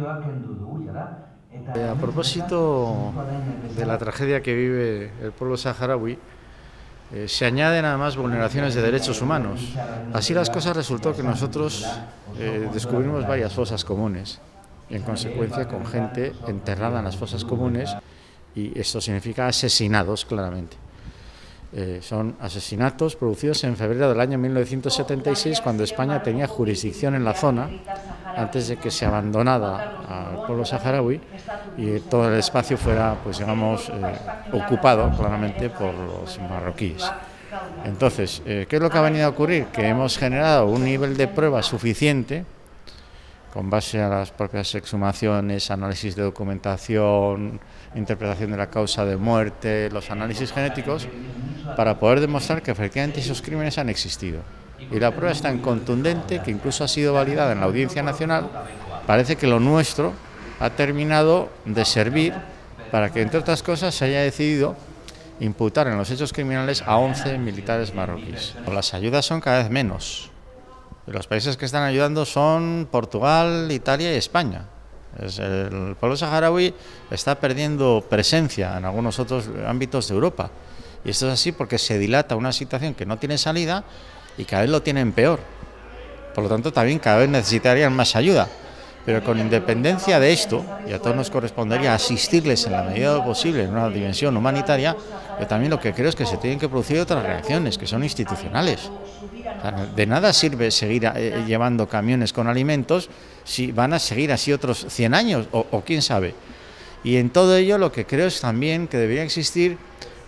A propósito de la tragedia que vive el pueblo saharaui, se añaden además vulneraciones de derechos humanos. Así las cosas, resultó que nosotros descubrimos varias fosas comunes y en consecuencia con gente enterrada en las fosas comunes, y esto significa asesinados claramente. Son asesinatos producidos en febrero del año 1976, cuando España tenía jurisdicción en la zona, antes de que se abandonara al pueblo saharaui y todo el espacio fuera, pues digamos, ocupado claramente por los marroquíes. Entonces, ¿qué es lo que ha venido a ocurrir? Que hemos generado un nivel de prueba suficiente, con base a las propias exhumaciones, análisis de documentación, interpretación de la causa de muerte, los análisis genéticos, para poder demostrar que efectivamente esos crímenes han existido. Y la prueba es tan contundente que incluso ha sido validada en la Audiencia Nacional. Parece que lo nuestro ha terminado de servir para que, entre otras cosas, se haya decidido imputar en los hechos criminales a 11 militares marroquíes. Las ayudas son cada vez menos. Los países que están ayudando son Portugal, Italia y España. El pueblo saharaui está perdiendo presencia en algunos otros ámbitos de Europa. Y esto es así porque se dilata una situación que no tiene salida y cada vez lo tienen peor. Por lo tanto, también cada vez necesitarían más ayuda. Pero con independencia de esto, y a todos nos correspondería asistirles en la medida de lo posible en una dimensión humanitaria, yo también lo que creo es que se tienen que producir otras reacciones, que son institucionales. O sea, de nada sirve seguir llevando camiones con alimentos si van a seguir así otros 100 años, o quién sabe. Y en todo ello lo que creo es también que debería existir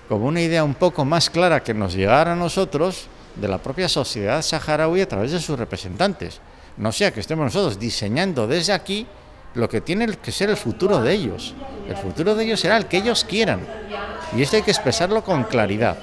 como una idea un poco más clara que nos llegara a nosotros de la propia sociedad saharaui a través de sus representantes. No sea que estemos nosotros diseñando desde aquí lo que tiene que ser el futuro de ellos. El futuro de ellos será el que ellos quieran. Y esto hay que expresarlo con claridad.